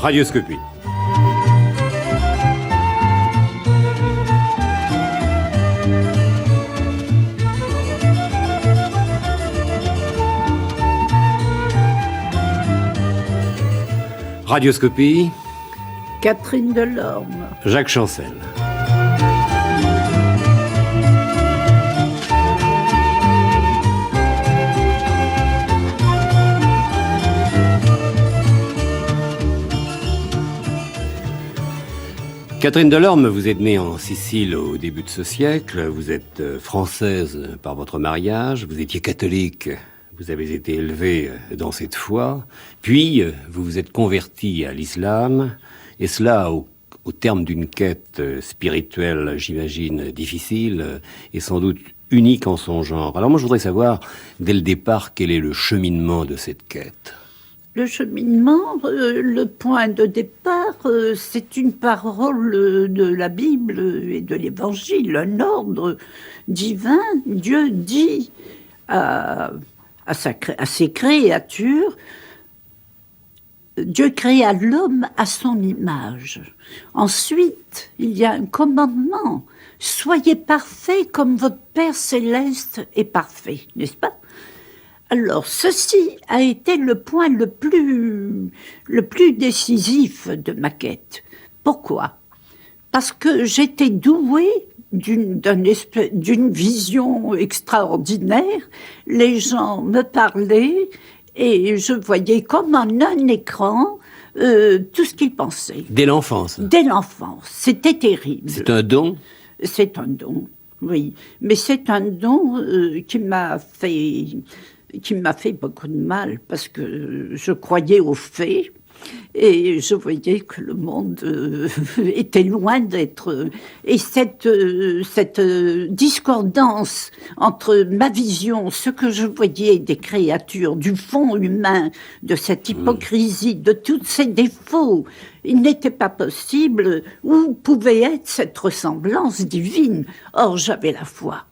Radioscopie. Radioscopie. Catherine Delorme. Jacques Chancel. Catherine Delorme, vous êtes née en Sicile au début de ce siècle, vous êtes française par votre mariage, vous étiez catholique, vous avez été élevée dans cette foi, puis vous vous êtes convertie à l'islam, et cela au terme d'une quête spirituelle, j'imagine, difficile, et sans doute unique en son genre. Alors moi je voudrais savoir, dès le départ, quel est le cheminement de cette quête ? Le cheminement, le point de départ, c'est une parole de la Bible et de l'Évangile, un ordre divin. Dieu dit à ses créatures, Dieu créa l'homme à son image. Ensuite, il y a un commandement, soyez parfaits comme votre Père céleste est parfait, n'est-ce pas ? Alors, ceci a été le point le plus décisif de ma quête. Pourquoi ? Parce que j'étais douée d'une vision extraordinaire. Les gens me parlaient et je voyais comme en un écran tout ce qu'ils pensaient. Dès l'enfance ? Dès l'enfance. C'était terrible. C'est un don ? C'est un don, oui. Mais c'est un don qui m'a fait beaucoup de mal, parce que je croyais aux faits, et je voyais que le monde était loin d'être... Et cette discordance entre ma vision, ce que je voyais des créatures, du fond humain, de cette hypocrisie, de tous ces défauts, il n'était pas possible où pouvait être cette ressemblance divine. Or, j'avais la foi.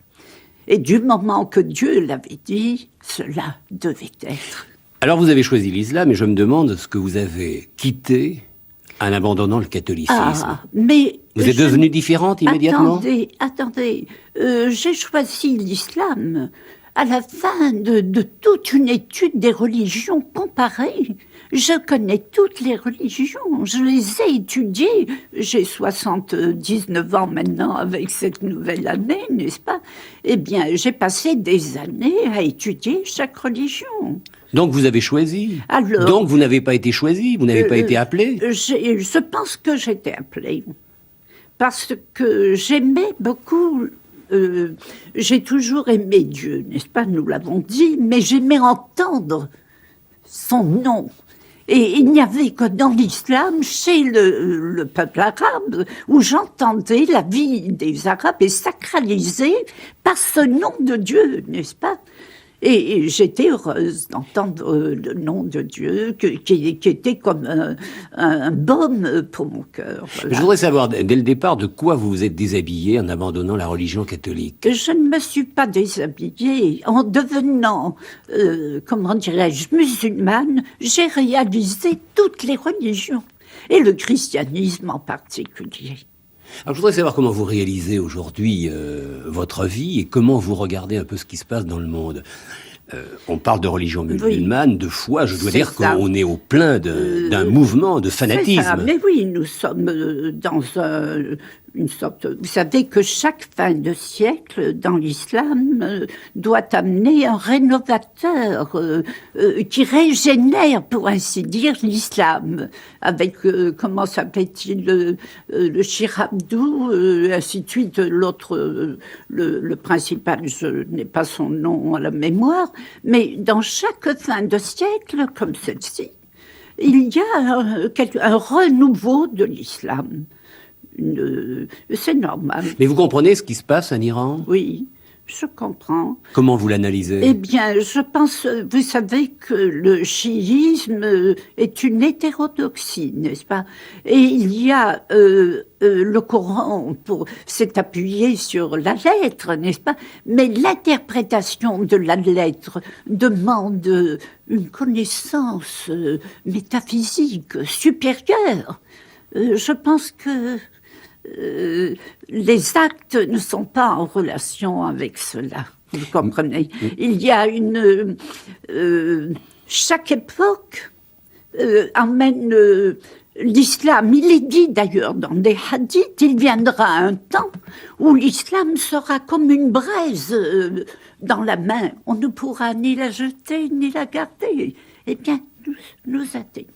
Et du moment que Dieu l'avait dit, cela devait être. Alors vous avez choisi l'islam et je me demande ce que vous avez quitté en abandonnant le catholicisme. Mais vous êtes devenue différente immédiatement ? Attendez, j'ai choisi l'islam à la fin de toute une étude des religions comparées. Je connais toutes les religions, je les ai étudiées. J'ai 79 ans maintenant avec cette nouvelle année, n'est-ce pas ? Eh bien, j'ai passé des années à étudier chaque religion. Donc vous avez choisi. Alors, donc vous n'avez pas été choisi, vous n'avez pas été appelé. Je pense que j'étais appelée. Parce que j'aimais beaucoup... j'ai toujours aimé Dieu, n'est-ce pas ? Nous l'avons dit, mais j'aimais entendre son nom. Et il n'y avait que dans l'islam, chez le peuple arabe, où j'entendais la vie des Arabes est sacralisée par ce nom de Dieu, n'est-ce pas ? Et j'étais heureuse d'entendre le nom de Dieu, qui était comme un baume pour mon cœur. Voilà. Je voudrais savoir, dès le départ, de quoi vous vous êtes déshabillée en abandonnant la religion catholique ? Je ne me suis pas déshabillée. En devenant, comment dirais-je, musulmane, j'ai réalisé toutes les religions, et le christianisme en particulier. Alors, je voudrais savoir comment vous réalisez aujourd'hui votre vie et comment vous regardez un peu ce qui se passe dans le monde. On parle de religion musulmane, oui, de foi. Je dois dire qu'on est au plein d'un mouvement de fanatisme. C'est ça. Mais oui, nous sommes dans une sorte... Vous savez que chaque fin de siècle dans l'islam doit amener un rénovateur qui régénère, pour ainsi dire, l'islam. Avec, comment s'appelle-t-il, le Shir Abdou, ainsi de suite, l'autre, le principal, je n'ai pas son nom à la mémoire. Mais dans chaque fin de siècle, comme celle-ci, il y a un renouveau de l'islam. C'est normal. Mais vous comprenez ce qui se passe en Iran ? Oui. je comprends. Comment vous l'analysez? Eh bien, je pense, vous savez que le chiisme est une hétérodoxie, n'est-ce pas? Et il y a le Coran s'est appuyé sur la lettre, n'est-ce pas? Mais l'interprétation de la lettre demande une connaissance métaphysique supérieure. Je pense que les actes ne sont pas en relation avec cela. Vous comprenez? Il y a chaque époque amène l'islam. Il est dit d'ailleurs dans des hadiths, il viendra un temps où l'islam sera comme une braise dans la main. On ne pourra ni la jeter ni la garder. Eh bien, nous atteignons.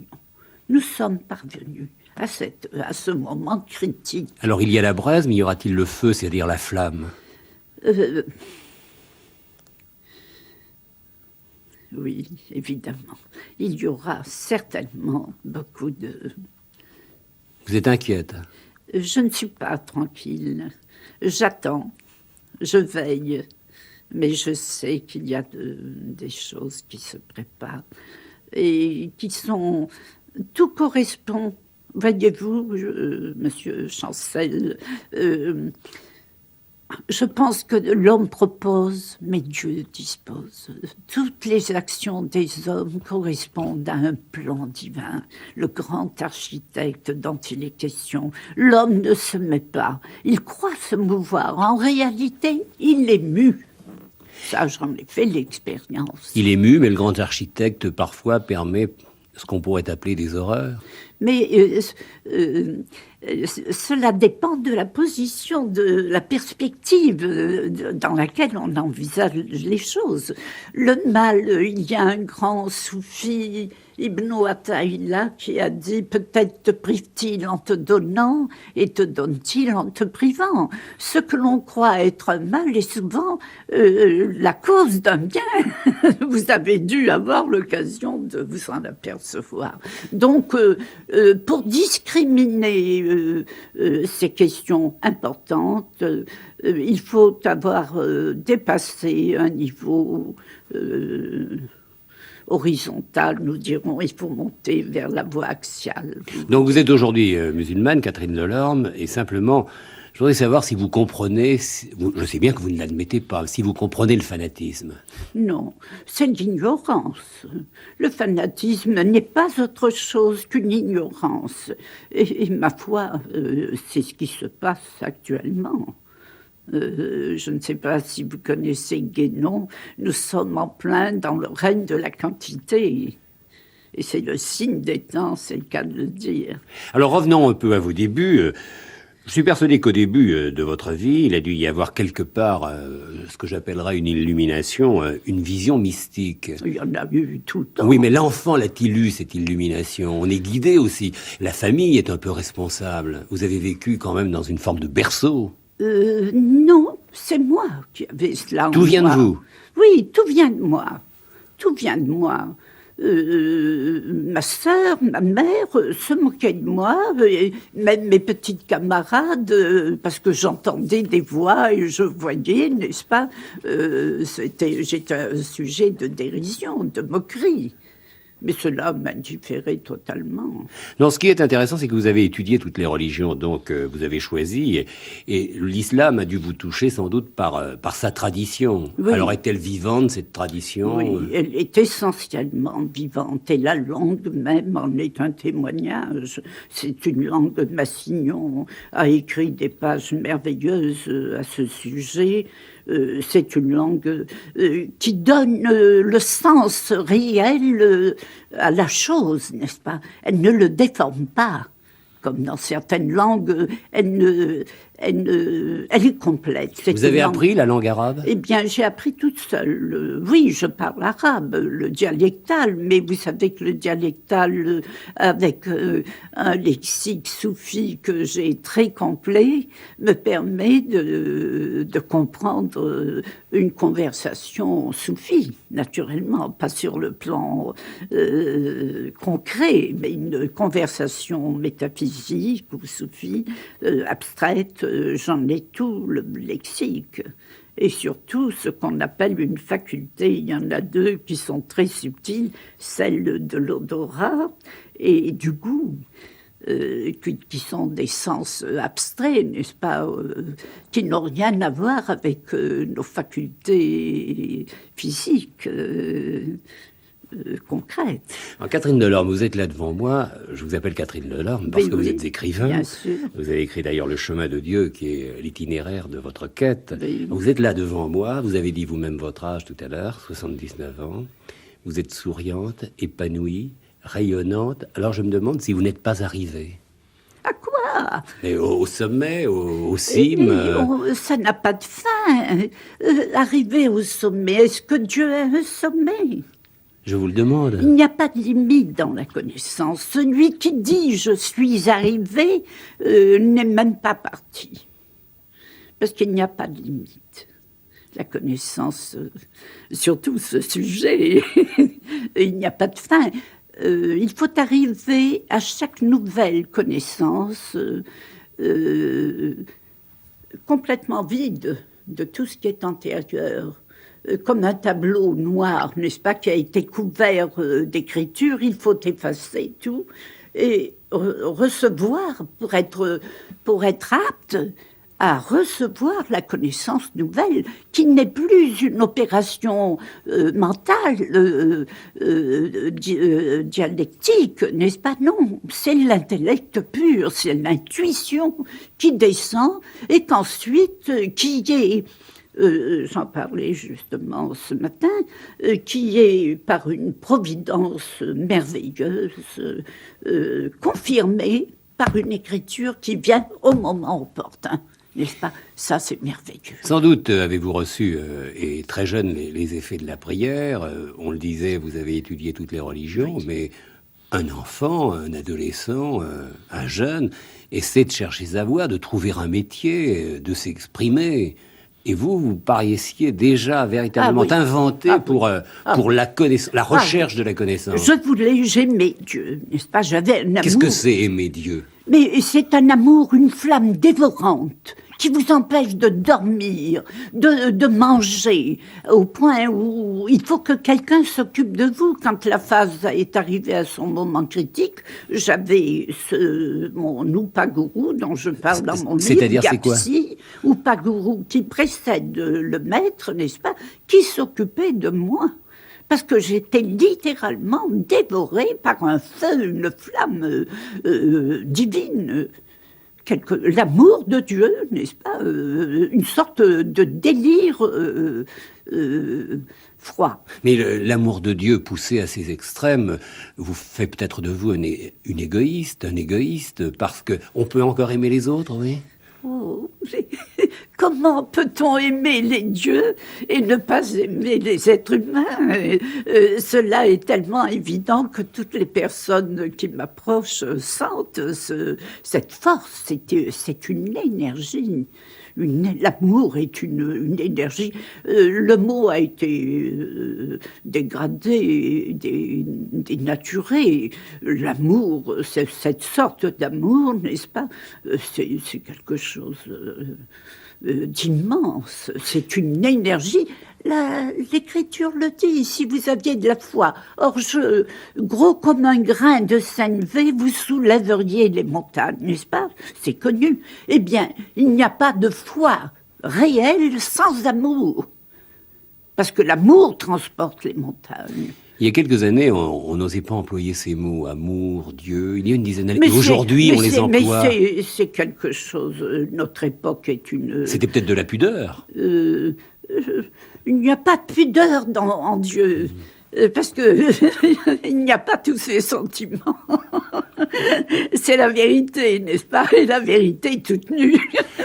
Nous sommes parvenus à ce moment critique. Alors il y a la braise, mais y aura-t-il le feu, c'est-à-dire la flamme? Oui, évidemment. Il y aura certainement beaucoup de... Vous êtes inquiète? Je ne suis pas tranquille. J'attends, je veille, mais je sais qu'il y a des choses qui se préparent et qui sont... Tout correspond. Voyez-vous, Monsieur Chancel, je pense que l'homme propose, mais Dieu dispose. Toutes les actions des hommes correspondent à un plan divin, le grand architecte dont il est question. L'homme ne se met pas, il croit se mouvoir. En réalité, il est mu. Ça, j'en ai fait l'expérience. Il est mu, mais le grand architecte, parfois, permet ce qu'on pourrait appeler des horreurs. Mais cela dépend de la position, de la perspective dans laquelle on envisage les choses. Le mal, il y a un grand soufi, Ibn Ataïla, qui a dit « Peut-être te prive-t-il en te donnant et te donne-t-il en te privant ». Ce que l'on croit être un mal est souvent la cause d'un bien. Vous avez dû avoir l'occasion de vous en apercevoir. Donc, pour discriminer ces questions importantes, il faut avoir dépassé un niveau horizontal, nous dirons. Il faut monter vers la voie axiale. Donc vous êtes aujourd'hui musulmane, Catherine Delorme, et simplement, je voudrais savoir si vous comprenez, je sais bien que vous ne l'admettez pas, si vous comprenez le fanatisme. Non, c'est l'ignorance. Le fanatisme n'est pas autre chose qu'une ignorance. Et ma foi, c'est ce qui se passe actuellement. Je ne sais pas si vous connaissez Guénon, nous sommes en plein dans le règne de la quantité. Et c'est le signe des temps, c'est le cas de le dire. Alors revenons un peu à vos débuts. Je suis persuadé qu'au début de votre vie, il a dû y avoir quelque part ce que j'appellerais une illumination, une vision mystique. Il y en a eu tout le temps. Oui, mais l'enfant l'a-t-il eu, cette illumination? On est guidé aussi. La famille est un peu responsable. Vous avez vécu quand même dans une forme de berceau. Non, c'est moi qui avais cela en moi. Tout vient de vous? Oui, tout vient de moi. Tout vient de moi. Ma sœur, ma mère se moquaient de moi, même mes petites camarades, parce que j'entendais des voix et je voyais, n'est-ce pas, j'étais un sujet de dérision, de moquerie. Mais cela m'indifférait totalement. Non, ce qui est intéressant, c'est que vous avez étudié toutes les religions, donc vous avez choisi, et l'islam a dû vous toucher sans doute par sa tradition. Oui. Alors est-elle vivante, cette tradition? Oui, elle est essentiellement vivante, et la langue même en est un témoignage. C'est une langue, Massignon a écrit des pages merveilleuses à ce sujet. C'est une langue qui donne le sens réel à la chose, n'est-ce pas? Elle ne le déforme pas, comme dans certaines langues, elle est complète. Vous avez appris la langue arabe? Eh bien, j'ai appris toute seule. Oui, je parle arabe, le dialectal, mais vous savez que le dialectal, avec un lexique soufi que j'ai très complet, me permet de comprendre une conversation soufie, naturellement, pas sur le plan concret, mais une conversation métaphysique ou soufie, abstraite. J'en ai tout le lexique. et surtout ce qu'on appelle une faculté. Il y en a deux qui sont très subtiles, celle de l'odorat et du goût. Qui sont des sens abstraits, n'est-ce pas, qui n'ont rien à voir avec nos facultés physiques concrètes. Alors, Catherine Delorme, vous êtes là devant moi. Je vous appelle Catherine Delorme parce que vous êtes écrivain. Bien sûr. Vous avez écrit d'ailleurs Le Chemin de Dieu, qui est l'itinéraire de votre quête. Oui. Vous êtes là devant moi. Vous avez dit vous-même votre âge tout à l'heure, 79 ans. Vous êtes souriante, épanouie, rayonnante. Alors je me demande si vous n'êtes pas arrivée. À quoi? Et au sommet, au cime. Ça n'a pas de fin. Arriver au sommet, est-ce que Dieu a un sommet? Je vous le demande. Il n'y a pas de limite dans la connaissance. Celui qui dit « je suis arrivé » n'est même pas parti. Parce qu'il n'y a pas de limite. La connaissance, surtout ce sujet, il n'y a pas de fin. Il faut arriver à chaque nouvelle connaissance complètement vide de tout ce qui est antérieur. Comme un tableau noir, n'est-ce pas, qui a été couvert d'écriture, il faut effacer tout et recevoir pour être apte à recevoir la connaissance nouvelle, qui n'est plus une opération mentale, dialectique, n'est-ce pas? Non, c'est l'intellect pur, c'est l'intuition qui descend et qu'ensuite, qui est... j'en parlais justement ce matin, qui est par une providence merveilleuse, confirmée par une écriture qui vient au moment opportun. N'est-ce pas? Ça, c'est merveilleux. Sans doute avez-vous reçu, et très jeune, les effets de la prière. On le disait, vous avez étudié toutes les religions, oui. Mais un enfant, un adolescent, un jeune, essaie de chercher sa voie, de trouver un métier, de s'exprimer. Et vous paraissiez déjà véritablement inventé pour la connaissance, la recherche de la connaissance. J'aimais Dieu, n'est-ce pas? J'avais un amour. Qu'est-ce que c'est aimer Dieu? Mais c'est un amour, une flamme dévorante qui vous empêche de dormir, de manger, au point où il faut que quelqu'un s'occupe de vous. Quand la phase est arrivée à son moment critique, j'avais mon Upaguru, dont je parle dans mon livre, c'est-à-dire, c'est quoi? Upaguru, qui précède le maître, n'est-ce pas, qui s'occupait de moi. Parce que j'étais littéralement dévorée par un feu, une flamme divine. L'amour de Dieu, n'est-ce pas? Une sorte de délire froid. Mais l'amour de Dieu poussé à ses extrêmes vous fait peut-être de vous une égoïste, un égoïste, parce qu'on peut encore aimer les autres, oui? Oh, comment peut-on aimer les dieux et ne pas aimer les êtres humains? Cela est tellement évident que toutes les personnes qui m'approchent sentent cette force. C'est une énergie. L'amour est une énergie. Le mot a été dégradé, dénaturé. L'amour, cette sorte d'amour, n'est-ce pas? C'est quelque chose d'immense. C'est une énergie. L'Écriture le dit, si vous aviez de la foi, gros comme un grain de sénévé, vous soulèveriez les montagnes, n'est-ce pas? C'est connu. Eh bien, il n'y a pas de foi réelle sans amour. Parce que l'amour transporte les montagnes. Il y a quelques années, on n'osait pas employer ces mots, amour, Dieu. Il y a une dizaine d'années. Aujourd'hui, on les emploie. Mais c'est quelque chose. Notre époque est une... C'était peut-être de la pudeur. Il n'y a pas de pudeur en Dieu. Parce que il n'y a pas tous ces sentiments. C'est la vérité, n'est-ce pas? Et la vérité toute nue.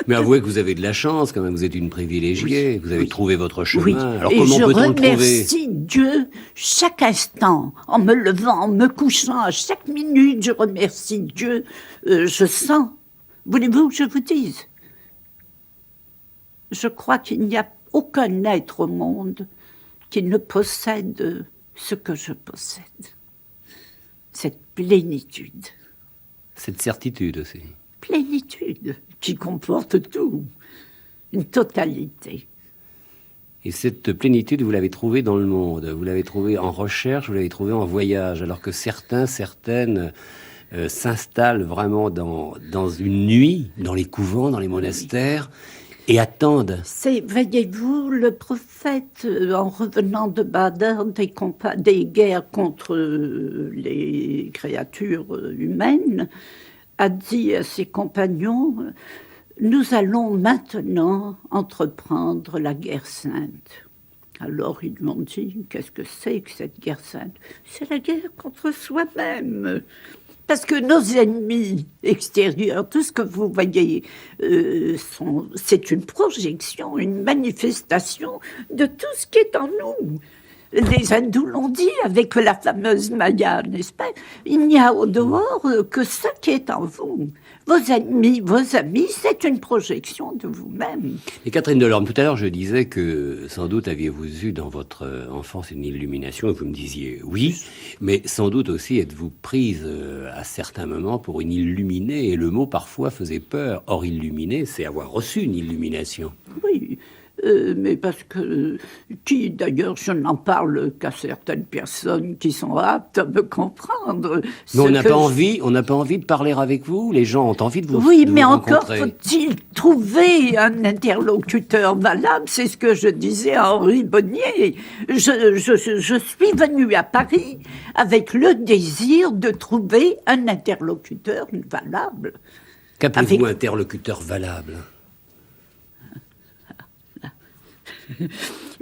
Mais avouez que vous avez de la chance, quand même. Vous êtes une privilégiée. Oui, vous avez trouvé votre chemin. Oui. Alors et comment peut-on le trouver? Je remercie Dieu chaque instant, en me levant, en me couchant, à chaque minute, je remercie Dieu. Je sens. Voulez-vous que je vous dise? Je crois qu'il n'y a aucun être au monde qui ne possède ce que je possède. Cette plénitude. Cette certitude aussi. Plénitude qui comporte tout. Une totalité. Et cette plénitude, vous l'avez trouvée dans le monde, vous l'avez trouvée en recherche, vous l'avez trouvée en voyage, alors que certaines s'installent vraiment dans une nuit, dans les couvents, dans les monastères, et attendent. Voyez-vous, le prophète, en revenant de Badr, des guerres contre les créatures humaines, a dit à ses compagnons, nous allons maintenant entreprendre la guerre sainte. Alors ils lui ont dit, qu'est-ce que c'est que cette guerre sainte? C'est la guerre contre soi-même. Parce que nos ennemis extérieurs, tout ce que vous voyez, c'est une projection, une manifestation de tout ce qui est en nous. Les hindous l'ont dit avec la fameuse Maya, n'est-ce pas? Il n'y a au dehors que ce qui est en vous. Vos ennemis, vos amis, c'est une projection de vous-même. Et Catherine Delorme, tout à l'heure, je disais que sans doute aviez-vous eu dans votre enfance une illumination, et vous me disiez oui, mais sans doute aussi êtes-vous prise à certains moments pour une illuminée, et le mot parfois faisait peur. Or, illuminée, c'est avoir reçu une illumination. Oui. Mais parce que, d'ailleurs, je n'en parle qu'à certaines personnes qui sont aptes à me comprendre. Mais on n'a pas envie de parler avec vous. Les gens ont envie de vous Oui, de mais vous encore rencontrer. faut-il trouver un interlocuteur valable. C'est ce que je disais à Henri Bonnier. Je suis venue à Paris avec le désir de trouver un interlocuteur valable. Qu'appelez-vous interlocuteur valable?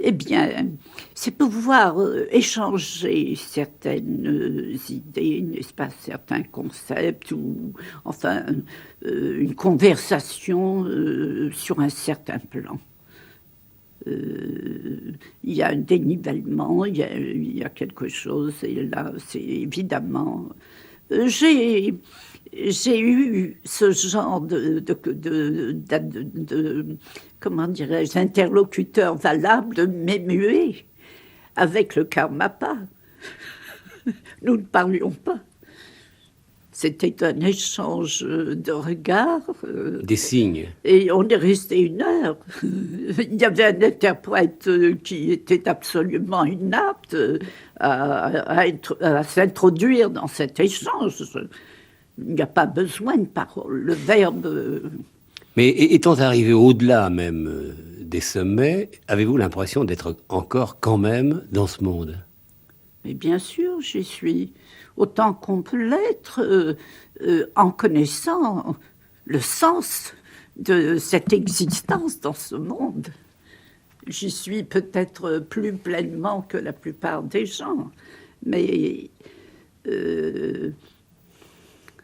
Eh bien, c'est pouvoir échanger certaines idées, n'est-ce pas, certains concepts, ou enfin une conversation sur un certain plan. Il y a un dénivellement, il y a quelque chose, et là, c'est évidemment... J'ai eu ce genre de comment dirais-je, interlocuteur valable, mais muet, avec le Karmapa. Nous ne parlions pas. C'était un échange de regards. Des signes. Et on est resté 1 heure. Il y avait un interprète qui était absolument inapte à s'introduire dans cet échange. Il n'y a pas besoin de parole. Le verbe... Mais étant arrivé au-delà même des sommets, avez-vous l'impression d'être encore quand même dans ce monde? Mais bien sûr, j'y suis. Autant qu'on peut l'être en connaissant le sens de cette existence dans ce monde. J'y suis peut-être plus pleinement que la plupart des gens, mais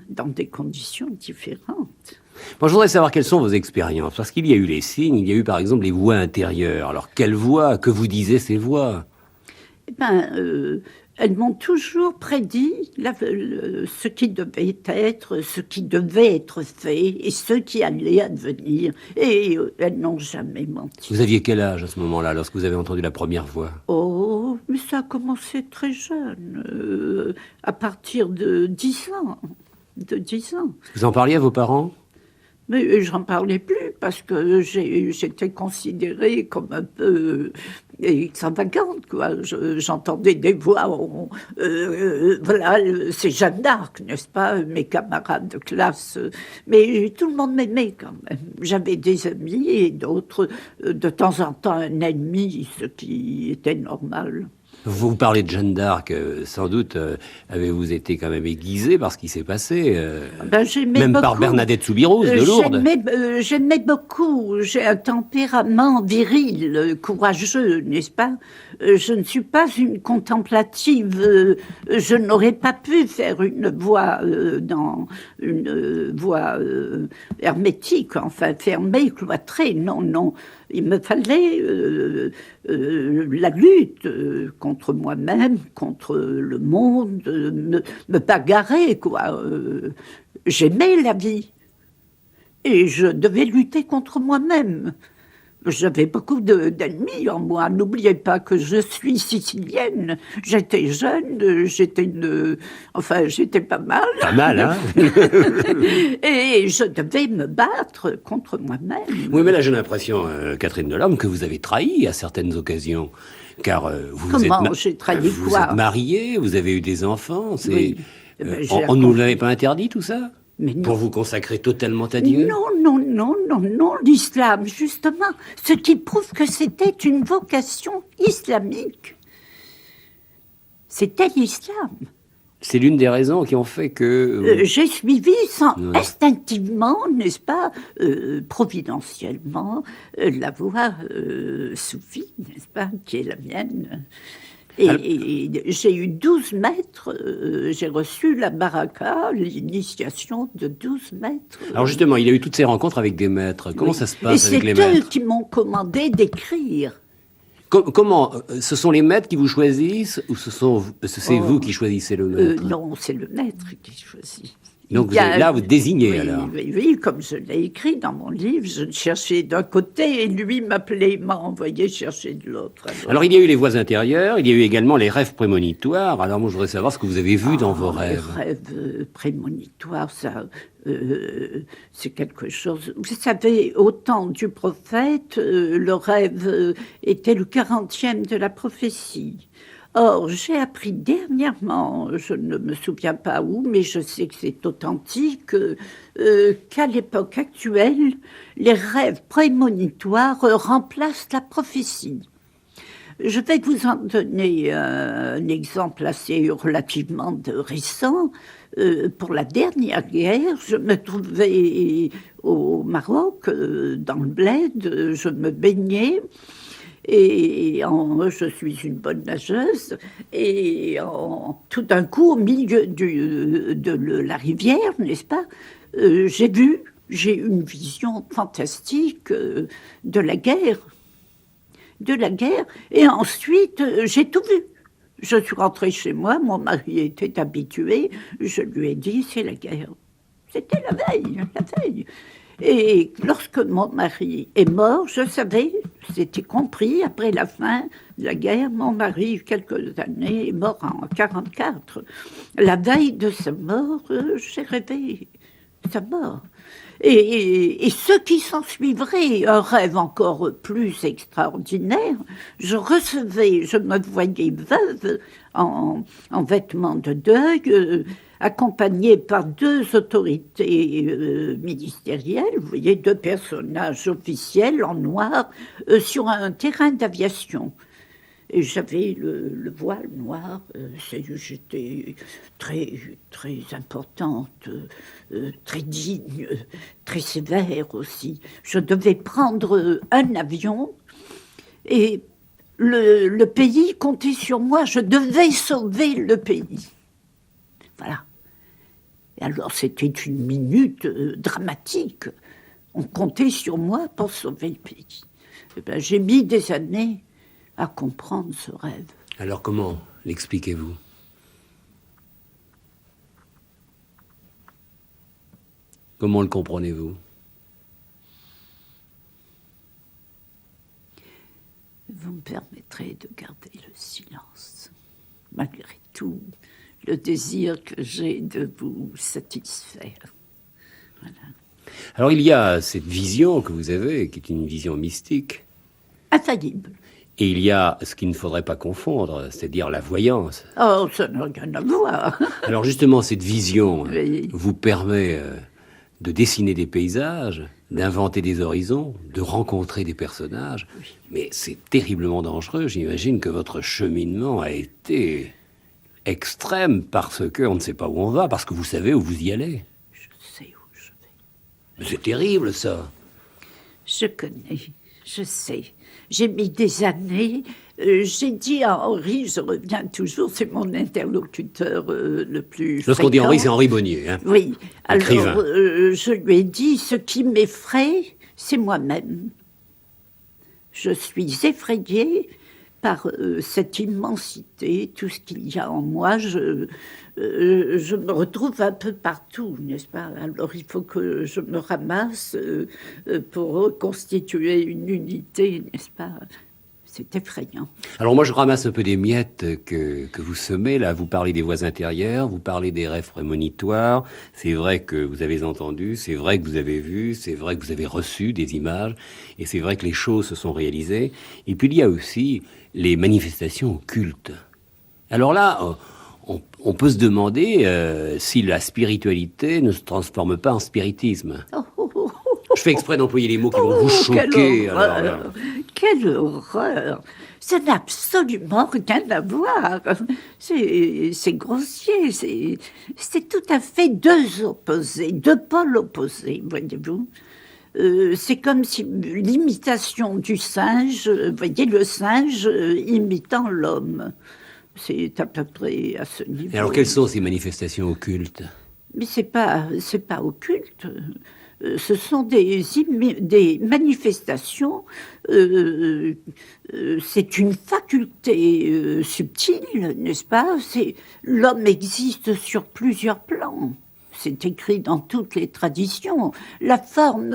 dans des conditions différentes. Moi, je voudrais savoir quelles sont vos expériences, parce qu'il y a eu les signes, il y a eu par exemple les voix intérieures. Alors, quelles voix? Que vous disaient ces voix? Eh bien, elles m'ont toujours prédit ce qui devait être, ce qui devait être fait et ce qui allait advenir. Et elles n'ont jamais menti. Vous aviez quel âge à ce moment-là, lorsque vous avez entendu la première voix? Oh, mais ça a commencé très jeune, à partir de 10 ans. De 10 ans. Vous en parliez à vos parents? Mais j'en parlais plus parce que j'étais considérée comme un peu extravagante, quoi. J'entendais des voix, voilà, c'est Jeanne d'Arc, n'est-ce pas, mes camarades de classe. Mais tout le monde m'aimait quand même. J'avais des amis et d'autres, de temps en temps un ennemi, ce qui était normal. Vous parlez de Jeanne d'Arc, sans doute avez-vous été quand même aiguisé par ce qui s'est passé, même beaucoup. Par Bernadette Soubirous de Lourdes. J'aimais beaucoup, j'ai un tempérament viril, courageux, n'est-ce pas? Je ne suis pas une contemplative, je n'aurais pas pu faire une voix hermétique, enfin fermée, cloîtrée, non. Il me fallait la lutte contre moi-même, contre le monde, me bagarrer, quoi. J'aimais la vie. Et je devais lutter contre moi-même J'avais beaucoup d'ennemis en moi. N'oubliez pas que je suis sicilienne. J'étais jeune, j'étais pas mal. Pas mal, hein? Et je devais me battre contre moi-même. Oui, mais là, j'ai l'impression, Catherine Delorme, que vous avez trahi à certaines occasions. Car Comment j'ai trahi vous quoi? êtes mariée, vous avez eu des enfants. Oui. On ne nous l'avait pas interdit, tout ça? Mais non. Pour vous consacrer totalement à Dieu? Non, l'islam, justement, ce qui prouve que c'était une vocation islamique. C'était l'islam. C'est l'une des raisons qui ont fait que... J'ai suivi instinctivement, n'est-ce pas, providentiellement, la voie soufie, n'est-ce pas, qui est la mienne. Et j'ai eu 12 maîtres, j'ai reçu la baraka, l'initiation de 12 maîtres. Alors justement, il y a eu toutes ces rencontres avec des maîtres. Comment ça se passe avec les maîtres? Et c'est eux qui m'ont commandé d'écrire. Comment? Ce sont les maîtres qui vous choisissent ou c'est vous qui choisissez le maître? Non, c'est le maître qui choisit. Donc là, vous désignez oui, alors. Oui, comme je l'ai écrit dans mon livre, je cherchais d'un côté et lui m'a envoyé chercher de l'autre. Alors il y a eu les voies intérieures, il y a eu également les rêves prémonitoires. Alors moi je voudrais savoir ce que vous avez vu dans vos rêves. Les rêves prémonitoires, ça, c'est quelque chose... Vous savez, au temps du prophète, le rêve était le 40e de la prophétie. Or, j'ai appris dernièrement, je ne me souviens pas où, mais je sais que c'est authentique, qu'à l'époque actuelle, les rêves prémonitoires remplacent la prophétie. Je vais vous en donner un exemple assez relativement récent. Pour la dernière guerre, je me trouvais au Maroc, dans le bled, je me baignais. Et je suis une bonne nageuse, et tout d'un coup, au milieu de la rivière, n'est-ce pas, j'ai eu une vision fantastique de la guerre. Et ensuite, j'ai tout vu. Je suis rentrée chez moi, mon mari était habitué, je lui ai dit, c'est la guerre. C'était la veille. Et lorsque mon mari est mort, je savais, c'était compris, après la fin de la guerre, mon mari, quelques années, est mort en 1944. La veille de sa mort, j'ai rêvé sa mort. Et ce qui s'en suivrait, un rêve encore plus extraordinaire, je me voyais veuve en vêtements de deuil, accompagnée par 2 autorités ministérielles, vous voyez, 2 personnages officiels en noir, sur un terrain d'aviation. Et j'avais le voile noir, j'étais très, très importante, très digne, très sévère aussi. Je devais prendre un avion et le pays comptait sur moi, je devais sauver le pays. Voilà. Et alors c'était une minute dramatique. On comptait sur moi pour sauver le pays. Et ben, j'ai mis des années à comprendre ce rêve. Alors comment l'expliquez-vous? Comment le comprenez-vous? Vous me permettrez de garder le silence, malgré tout le désir que j'ai de vous satisfaire. Voilà. Alors il y a cette vision que vous avez, qui est une vision mystique. Infaillible. Et il y a ce qu'il ne faudrait pas confondre, c'est-à-dire la voyance. Oh, ça n'a rien à voir. Alors justement, cette vision Oui. vous permet de dessiner des paysages, d'inventer des horizons, de rencontrer des personnages. Oui. Mais c'est terriblement dangereux. J'imagine que votre cheminement a été extrême parce qu'on ne sait pas où on va, parce que vous savez où vous y allez. Je sais où je vais. Mais c'est terrible, ça. Je connais, je sais. J'ai mis des années. J'ai dit à Henri, je reviens toujours, c'est mon interlocuteur le plus fréquent. Lorsqu'on dit Henri, c'est Henri Bonnier. Hein, oui. écrivain. Alors, je lui ai dit, ce qui m'effraie, c'est moi-même. Je suis effrayée par cette immensité, tout ce qu'il y a en moi. Je me retrouve un peu partout, n'est-ce pas? Alors il faut que je me ramasse pour reconstituer une unité, n'est-ce pas? C'est effrayant. Alors moi, je ramasse un peu des miettes que vous semez, là. Vous parlez des voix intérieures, vous parlez des rêves prémonitoires. C'est vrai que vous avez entendu, c'est vrai que vous avez vu, c'est vrai que vous avez reçu des images, et c'est vrai que les choses se sont réalisées. Et puis il y a aussi les manifestations occultes. Alors là, on peut se demander si la spiritualité ne se transforme pas en spiritisme. Je fais exprès d'employer les mots qui vont vous choquer. Quelle horreur! Ça n'a absolument rien à voir. C'est grossier. C'est tout à fait deux opposés, deux pôles opposés, voyez-vous. C'est comme si l'imitation du singe, voyez, le singe imitant l'homme. C'est à peu près à ce niveau. Et alors, quelles sont ces manifestations occultes? Mais c'est pas occulte. Ce sont des manifestations, c'est une faculté subtile, n'est-ce pas? L'homme existe sur plusieurs plans. C'est écrit dans toutes les traditions. La forme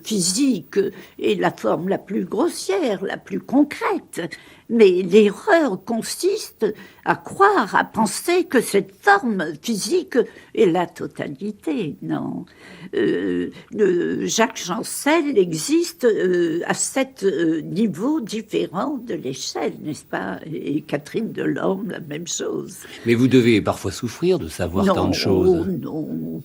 physique est la forme la plus grossière, la plus concrète. Mais l'erreur consiste à croire, à penser que cette forme physique est la totalité. Non. Jacques Chancel existe à 7 niveaux différents de l'échelle, n'est-ce pas? Et Catherine Delorme, la même chose. Mais vous devez parfois souffrir de savoir tant de choses. Non, non.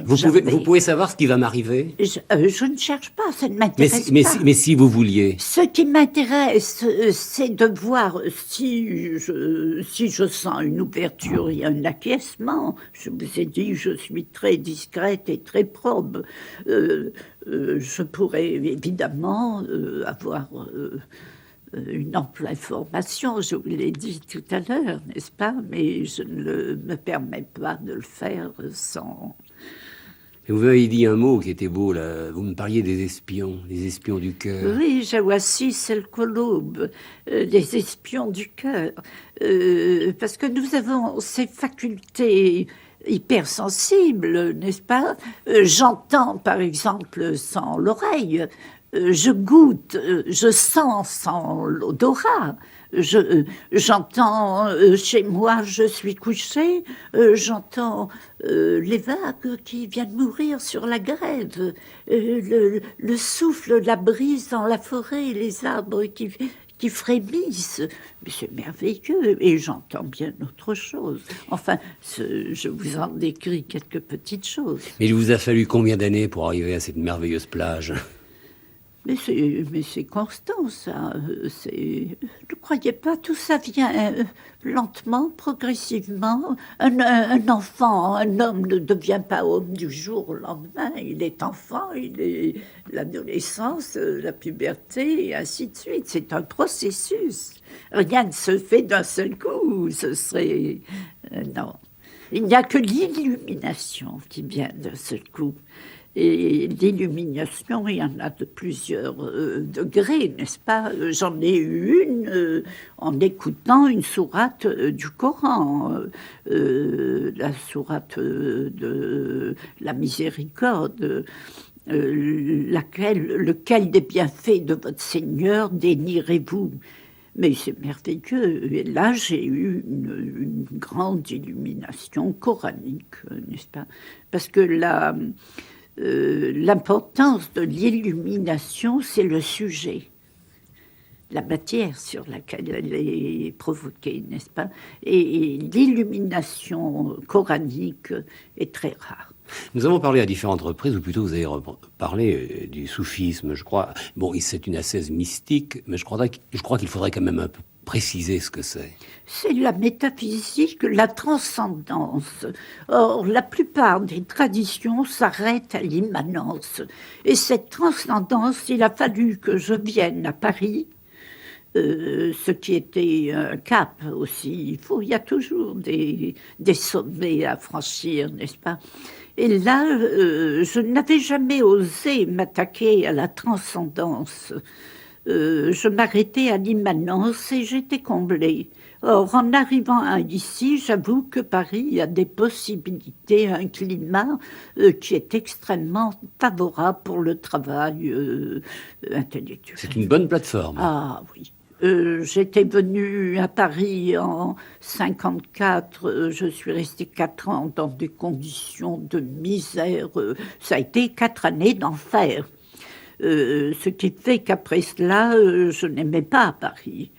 Vous pouvez savoir ce qui va m'arrive? Je ne cherche pas, ça ne m'intéresse pas. Mais si vous vouliez. Ce qui m'intéresse, c'est de voir si je sens une ouverture et un acquiescement. Je vous ai dit, je suis très discrète et très probe. Je pourrais évidemment avoir une ample information, je vous l'ai dit tout à l'heure, n'est-ce pas? Mais je ne me permets pas de le faire sans... Et vous m'avez dit un mot qui était beau, là. Vous me parliez des espions du cœur. Oui, Jawassi Selkoloub, les espions du cœur. Parce que nous avons ces facultés hypersensibles, n'est-ce pas? J'entends, par exemple, sans l'oreille. Je goûte, je sens sans l'odorat. J'entends chez moi, je suis couchée, j'entends les vagues qui viennent mourir sur la grève, le souffle, la brise dans la forêt, les arbres qui frémissent. Mais c'est merveilleux, et j'entends bien autre chose. Enfin, je vous en décris quelques petites choses. Mais il vous a fallu combien d'années pour arriver à cette merveilleuse plage? Mais c'est constant, ça. Ne croyez pas, tout ça vient lentement, progressivement. Un enfant, un homme ne devient pas homme du jour au lendemain. Il est enfant, il est l'adolescence, la puberté, et ainsi de suite. C'est un processus. Rien ne se fait d'un seul coup. Ce serait... non. Il n'y a que l'illumination qui vient d'un seul coup. Et l'illumination, il y en a de plusieurs degrés, n'est-ce pas? J'en ai eu une en écoutant une sourate du Coran, la sourate de la miséricorde, lequel des bienfaits de votre Seigneur dénirez-vous? Mais c'est merveilleux. Et là, j'ai eu une grande illumination coranique, n'est-ce pas? Parce que l'importance de l'illumination, c'est le sujet, la matière sur laquelle elle est provoquée, n'est-ce pas? Et l'illumination coranique est très rare. Nous avons parlé à différentes reprises, ou plutôt vous avez parlé du soufisme, je crois. Bon, c'est une ascèse mystique, mais je crois qu'il faudrait quand même un peu préciser ce que c'est. C'est la métaphysique, la transcendance. Or, la plupart des traditions s'arrêtent à l'immanence. Et cette transcendance, il a fallu que je vienne à Paris, ce qui était un cap aussi. Il y a toujours des sommets à franchir, n'est-ce pas? Et là, je n'avais jamais osé m'attaquer à la transcendance. je m'arrêtais à l'immanence et j'étais comblée. Or, en arrivant ici, j'avoue que Paris a des possibilités, un climat qui est extrêmement favorable pour le travail intellectuel. C'est une bonne plateforme. Ah oui. J'étais venue à Paris en 54, je suis restée 4 ans dans des conditions de misère. Ça a été 4 années d'enfer. Ce qui fait qu'après cela, je n'aimais pas Paris.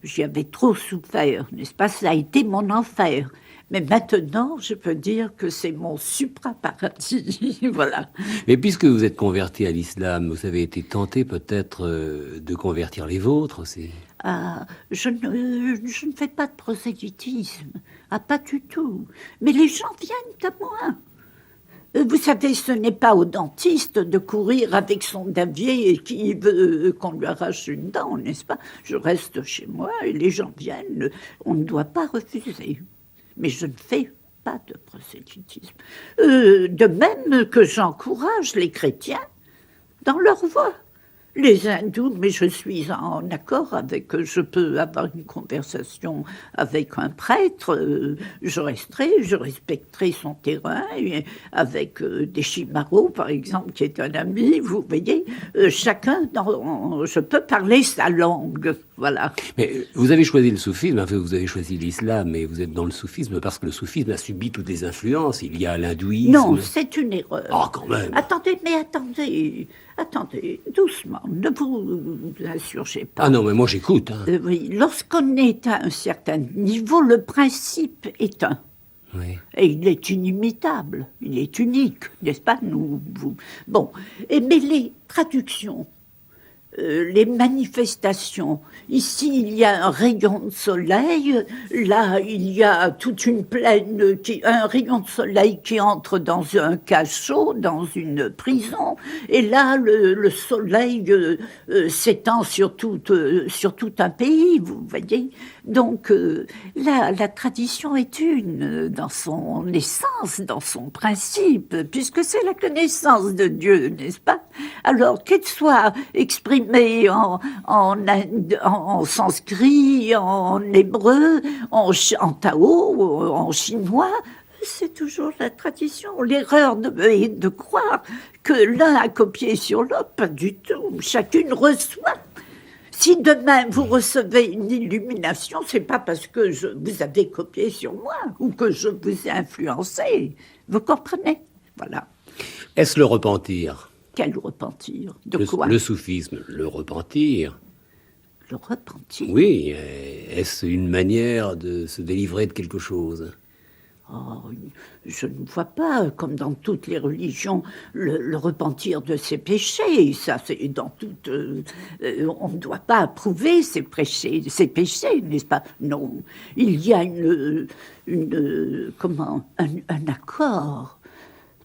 J'y avais trop souffert, n'est-ce pas? Ça a été mon enfer. Mais maintenant, je peux dire que c'est mon supra-paradis, voilà. Mais puisque vous êtes converti à l'islam, vous avez été tenté peut-être de convertir les vôtres aussi. Ah, je ne fais pas de prosélytisme. Ah, pas du tout. Mais les gens viennent à moi. Vous savez, ce n'est pas au dentiste de courir avec son davier et qui veut qu'on lui arrache une dent, n'est-ce pas? Je reste chez moi et les gens viennent. On ne doit pas refuser. Mais je ne fais pas de prosélytisme. De même que j'encourage les chrétiens dans leur voie. Les hindous, mais je suis en accord avec, je peux avoir une conversation avec un prêtre, je respecterai son terrain, et avec Deshimaru, par exemple, qui est un ami, vous voyez, chacun, je peux parler sa langue, voilà. Mais vous avez choisi le soufisme, enfin, vous avez choisi l'islam, et vous êtes dans le soufisme parce que le soufisme a subi toutes les influences. Il y a l'hindouisme. Non, c'est une erreur. Ah, quand même. Attendez, doucement, ne vous insurgez pas. Ah non, mais moi j'écoute. Oui, lorsqu'on est à un certain niveau, le principe est un. Oui. Et il est inimitable, il est unique, n'est-ce pas, Bon, mais les traductions, les manifestations. Ici, il y a un rayon de soleil. Là, il y a toute une plaine, un rayon de soleil qui entre dans un cachot, dans une prison. Et là, le soleil s'étend sur tout un pays, vous voyez. Donc, la tradition est une dans son essence, dans son principe, puisque c'est la connaissance de Dieu, n'est-ce pas? Alors, qu'elle soit exprimée en sanskrit, en hébreu, en tao, en chinois, c'est toujours la tradition. L'erreur est de croire que l'un a copié sur l'autre, pas du tout. Chacune reçoit. Si demain vous recevez une illumination, c'est pas parce que vous avez copié sur moi ou que je vous ai influencé. Vous comprenez? Voilà. Est-ce le repentir? Quel repentir? De quoi? Le soufisme, le repentir. Le repentir? Oui, est-ce une manière de se délivrer de quelque chose? Oh, je ne vois pas, comme dans toutes les religions, le repentir de ses péchés. Ça, c'est dans toute. On ne doit pas approuver ses péchés, n'est-ce pas? Non. Il y a un accord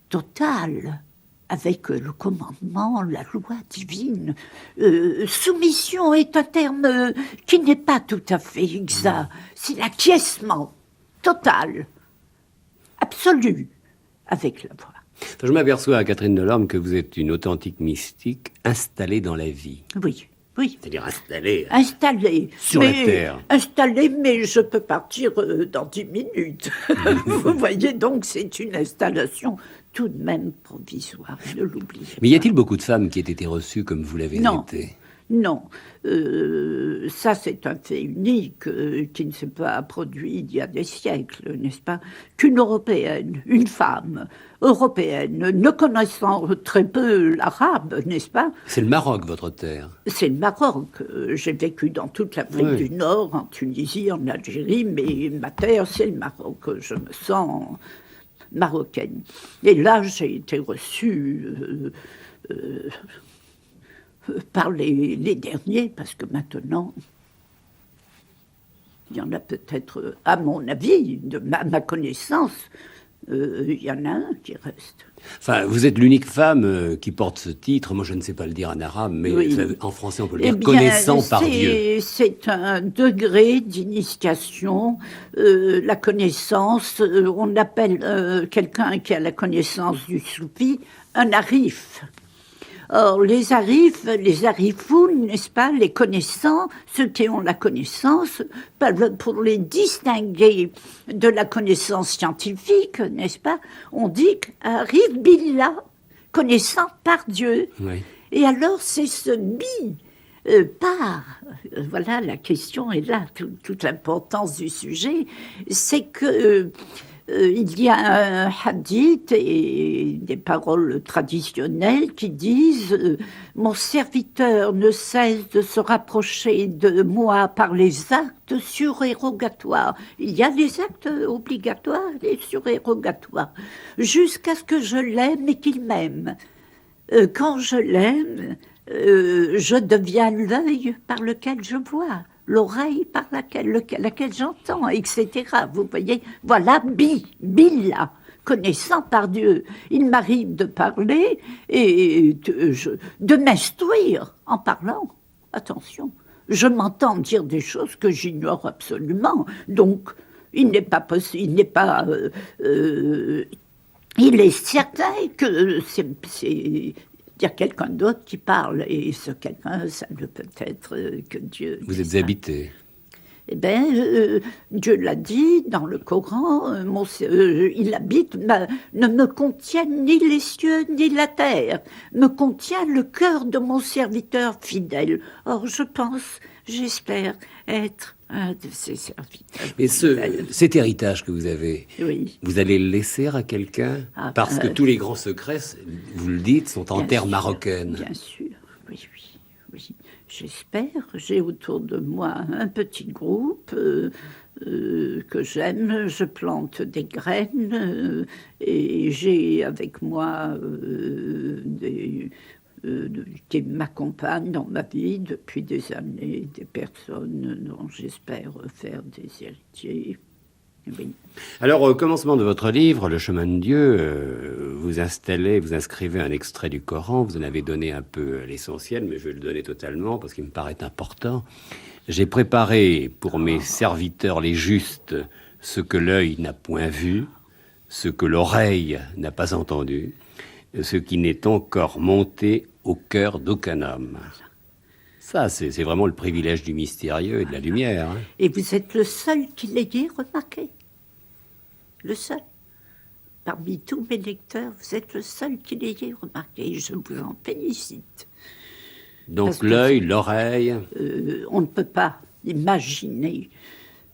total avec le commandement, la loi divine. Soumission est un terme qui n'est pas tout à fait exact. C'est l'acquiescement total, absolu, avec la foi. Je m'aperçois, Catherine Delorme, que vous êtes une authentique mystique installée dans la vie. Oui. C'est-à-dire installée. Sur la terre. Installée, mais je peux partir dans 10 minutes. Vous voyez, donc c'est une installation tout de même provisoire, ne l'oubliez pas. Mais y a-t-il beaucoup de femmes qui aient été reçues comme vous l'avez été? Non. Ça, c'est un fait unique qui ne s'est pas produit il y a des siècles, n'est-ce pas? Qu'une Européenne, une femme européenne, ne connaissant très peu l'arabe, n'est-ce pas? C'est le Maroc, votre terre? C'est le Maroc. J'ai vécu dans toute l'Afrique du Nord, en Tunisie, en Algérie, mais ma terre, c'est le Maroc. Je me sens marocaine. Et là, j'ai été reçue par les derniers, parce que maintenant, il y en a peut-être, à mon avis, de ma connaissance, il y en a un qui reste. Enfin, vous êtes l'unique femme qui porte ce titre. Moi, je ne sais pas le dire en arabe, mais en français, on peut le dire, connaissant par Dieu. C'est un degré d'initiation, la connaissance. On appelle quelqu'un qui a la connaissance du soufi un arif. Or, les arifounes, n'est-ce pas, les connaissants, ceux qui ont la connaissance, pour les distinguer de la connaissance scientifique, n'est-ce pas, on dit qu'arif billah, connaissant par Dieu. Oui. Et alors, c'est ce bi voilà, la question est là, toute l'importance du sujet, c'est que il y a un hadith et des paroles traditionnelles qui disent mon serviteur ne cesse de se rapprocher de moi par les actes surérogatoires. Il y a les actes obligatoires et surérogatoires, jusqu'à ce que je l'aime et qu'il m'aime. Quand je l'aime, je deviens l'œil par lequel je vois, l'oreille par laquelle j'entends, etc. Vous voyez, voilà billah, connaissant par Dieu. Il m'arrive de parler et de m'instruire en parlant. Attention, je m'entends dire des choses que j'ignore absolument. Donc, il n'est pas possible, il est certain que il y a quelqu'un d'autre qui parle, et ce quelqu'un, ça ne peut être que Dieu. Vous êtes habité. Eh bien, Dieu l'a dit dans le Coran, il habite, ne me contiennent ni les cieux ni la terre, me contient le cœur de mon serviteur fidèle. Or, je pense, j'espère être un de ses serviteurs. Mais cet héritage que vous avez, oui. Vous allez le laisser à quelqu'un? Parce que tous les grands secrets, vous le dites, sont en terre marocaine. Bien sûr, oui. J'espère. J'ai autour de moi un petit groupe que j'aime. Je plante des graines et j'ai avec moi qui m'accompagnent dans ma vie depuis des années, des personnes dont j'espère faire des héritiers. Oui. Alors, au commencement de votre livre, Le chemin de Dieu, vous inscrivez un extrait du Coran. Vous en avez donné un peu l'essentiel, mais je vais le donner totalement parce qu'il me paraît important. J'ai préparé pour mes serviteurs les justes ce que l'œil n'a point vu, ce que l'oreille n'a pas entendu, ce qui n'est encore monté au cœur d'aucun homme. Ça, c'est vraiment le privilège du mystérieux et de la lumière. Hein. Et vous êtes le seul qui l'ayez remarqué. Le seul. Parmi tous mes lecteurs, vous êtes le seul qui l'ayez remarqué. Je vous en félicite. Donc l'œil, l'oreille... on ne peut pas imaginer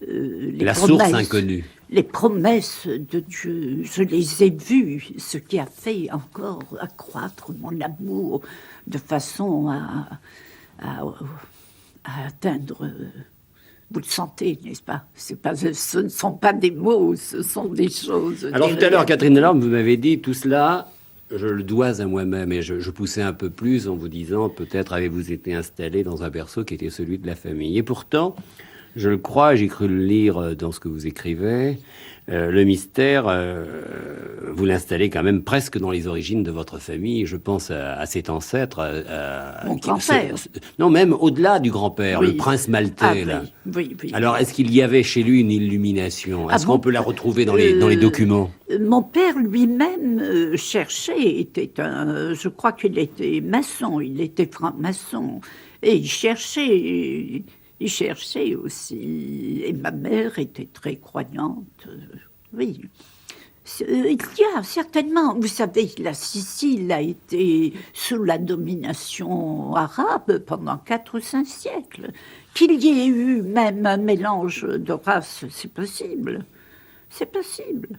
la source inconnue. Les promesses de Dieu, je les ai vues, ce qui a fait encore accroître mon amour de façon à atteindre... Vous le sentez, n'est-ce pas? Ce ne sont pas des mots, ce sont des choses. Alors tout à l'heure, Catherine Delorme, vous m'avez dit, tout cela, je le dois à moi-même. Et je poussais un peu plus en vous disant, peut-être avez-vous été installé dans un berceau qui était celui de la famille. Et pourtant, je le crois, j'ai cru le lire dans ce que vous écrivez, le mystère, vous l'installez quand même presque dans les origines de votre famille. Je pense à cet ancêtre. Mon grand-père. Non, même au-delà du grand-père, le prince maltais. Là. Oui. Alors, est-ce qu'il y avait chez lui une illumination? Est-ce qu'on peut la retrouver dans les documents? Mon père lui-même cherchait, je crois qu'il était maçon, il était franc-maçon, et il cherchait aussi, et ma mère était très croyante, oui. Il y a certainement, vous savez, la Sicile a été sous la domination arabe pendant 4 ou 5 siècles. Qu'il y ait eu même un mélange de races, c'est possible. C'est possible.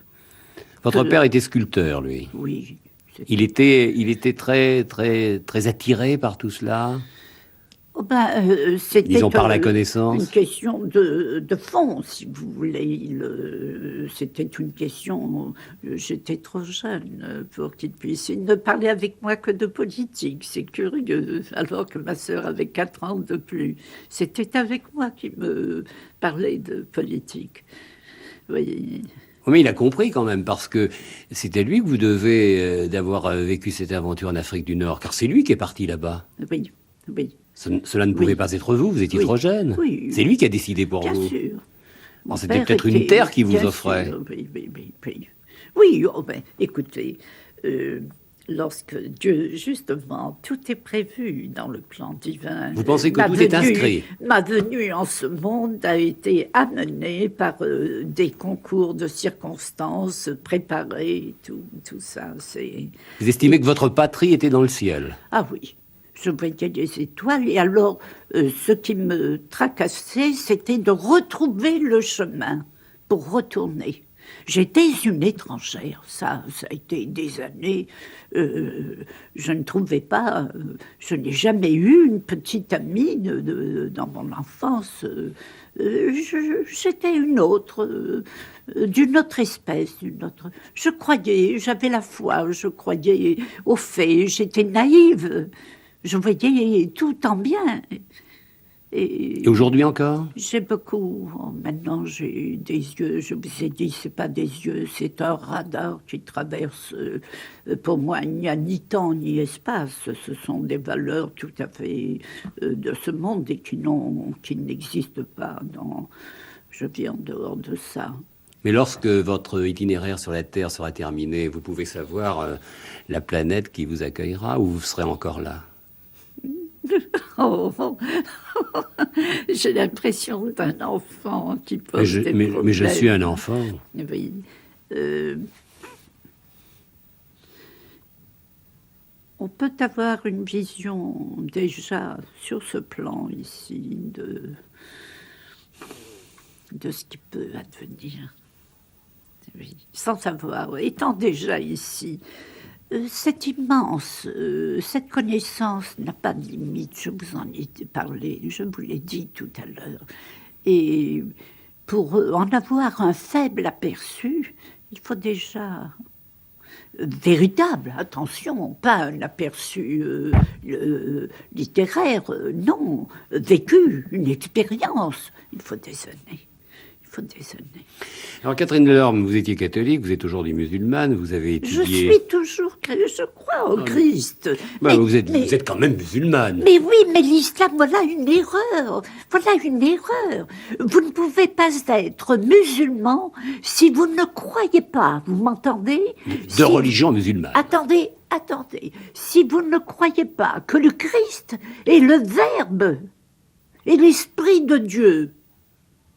Votre père était sculpteur, lui. Oui. Il était très, très, très attiré par tout cela. C'était disons par la connaissance. Une question de fond, si vous voulez. C'était une question... J'étais trop jeune pour qu'il puisse... Il ne parlait avec moi que de politique, c'est curieux, alors que ma sœur avait 4 ans de plus. C'était avec moi qu'il me parlait de politique. Oui. Mais il a compris quand même, parce que c'était lui que vous devez d'avoir vécu cette aventure en Afrique du Nord, car c'est lui qui est parti là-bas. Oui. Cela ne pouvait pas être vous étiez trop jeune. Oui. C'est lui qui a décidé pour vous. Bien sûr. Bon, c'était peut-être une terre qui vous offrait. Oui, écoutez, Lorsque Dieu, justement, tout est prévu dans le plan divin. Vous pensez que tout est inscrit? Ma venue en ce monde a été amenée par des concours de circonstances préparés, tout ça. Vous estimez que votre patrie était dans le ciel? Ah oui, je voyais des étoiles, et alors ce qui me tracassait, c'était de retrouver le chemin pour retourner. J'étais une étrangère, ça a été des années. Je ne trouvais pas, je n'ai jamais eu une petite amie dans mon enfance. J'étais une autre, d'une autre espèce, Je croyais, j'avais la foi, je croyais aux fées, j'étais naïve, je voyais tout en bien. Et aujourd'hui encore? J'ai beaucoup. Maintenant, j'ai des yeux. Je vous ai dit, c'est pas des yeux, c'est un radar qui traverse. Pour moi, il n'y a ni temps ni espace. Ce sont des valeurs tout à fait de ce monde et qui n'existent pas. Je vis en dehors de ça. Mais lorsque votre itinéraire sur la Terre sera terminé, vous pouvez savoir la planète qui vous accueillera, ou vous serez encore là? Oh, j'ai l'impression d'un enfant qui pose des problèmes. Mais je suis un enfant. Oui. On peut avoir une vision déjà sur ce plan ici de ce qui peut advenir. Oui. Sans savoir, étant déjà ici. C'est immense, cette connaissance n'a pas de limite, je vous en ai parlé, je vous l'ai dit tout à l'heure. Et pour en avoir un faible aperçu, il faut déjà véritable, attention, pas un aperçu littéraire, non, vécu, une expérience, il faut des années. Alors Catherine Delorme, vous étiez catholique, vous êtes aujourd'hui musulmane, vous avez étudié... Je suis toujours, je crois au Christ. Bah, vous êtes quand même musulmane. Mais oui, mais l'islam, voilà une erreur. Vous ne pouvez pas être musulman si vous ne croyez pas, vous m'entendez? De religion musulmane. Attendez. Si vous ne croyez pas que le Christ est le Verbe et l'Esprit de Dieu,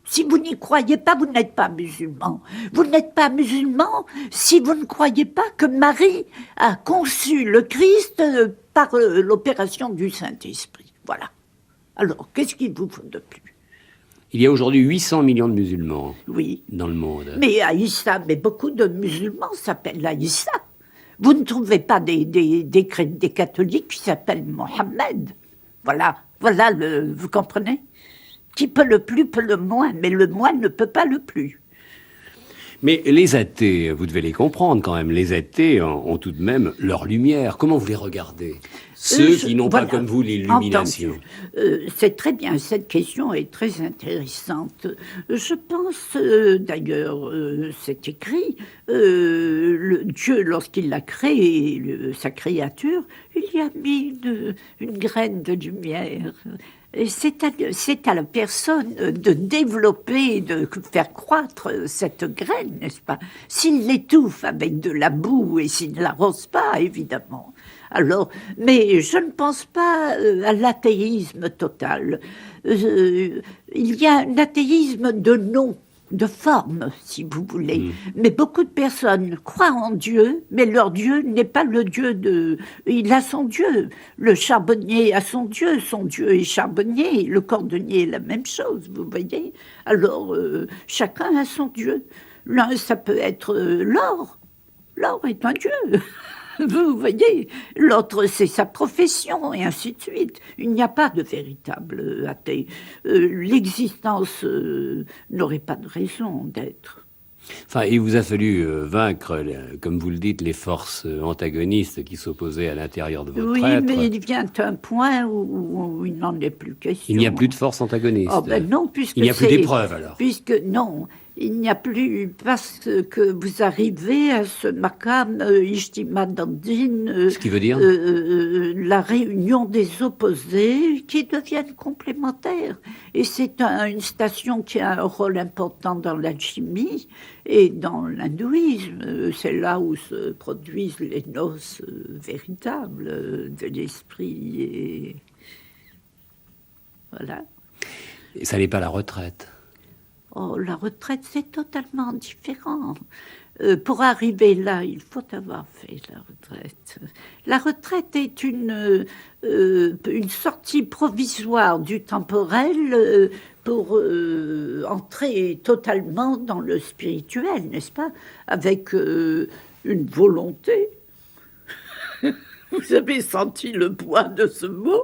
si vous n'y croyez pas, vous n'êtes pas musulman. Vous n'êtes pas musulman si vous ne croyez pas que Marie a conçu le Christ par l'opération du Saint-Esprit. Voilà. Alors, qu'est-ce qu'il vous faut de plus? Il y a aujourd'hui 800 millions de musulmans dans le monde. Mais Aïssa, beaucoup de musulmans s'appellent Aïssa. Vous ne trouvez pas des catholiques qui s'appellent Mohammed. Voilà, vous comprenez? Qui peut le plus, peut le moins, mais le moins ne peut pas le plus. Mais les athées, vous devez les comprendre quand même, les athées ont tout de même leur lumière. Comment vous les regardez? Ceux qui n'ont pas comme vous l'illumination. C'est très bien, cette question est très intéressante. Je pense, d'ailleurs, c'est écrit, Dieu, lorsqu'il a créé sa créature, il y a mis une graine de lumière. Et c'est à la personne de développer, de faire croître cette graine, n'est-ce pas? S'il l'étouffe avec de la boue et s'il ne l'arrose pas, évidemment. Alors, mais je ne pense pas à l'athéisme total. Il y a un athéisme de nom, de forme, si vous voulez. Mais beaucoup de personnes croient en Dieu, mais leur Dieu n'est pas le Dieu de... Il a son Dieu. Le charbonnier a son Dieu est charbonnier. Le cordonnier est la même chose, vous voyez. Alors, chacun a son Dieu. L'un, ça peut être l'or. L'or est un Dieu. Vous voyez, l'autre, c'est sa profession, et ainsi de suite. Il n'y a pas de véritable athée. L'existence n'aurait pas de raison d'être. Enfin, il vous a fallu vaincre, comme vous le dites, les forces antagonistes qui s'opposaient à l'intérieur de votre être. Oui, mais il vient un point où il n'en est plus question. Il n'y a plus de forces antagonistes. Oh ben non, puisque il n'y a plus d'épreuves, alors. Non, Il n'y a plus, parce que vous arrivez à ce makam Ijtima Dandin, Ce qui veut dire la réunion des opposés qui deviennent complémentaires. Et c'est une station qui a un rôle important dans l'alchimie et dans l'hindouisme. C'est là où se produisent les noces véritables de l'esprit. Et voilà. Et ça n'est pas la retraite. Oh, la retraite, c'est totalement différent. Pour arriver là, il faut avoir fait la retraite. La retraite est une sortie provisoire du temporel pour entrer totalement dans le spirituel, n'est-ce pas? Avec une volonté. Vous avez senti le poids de ce mot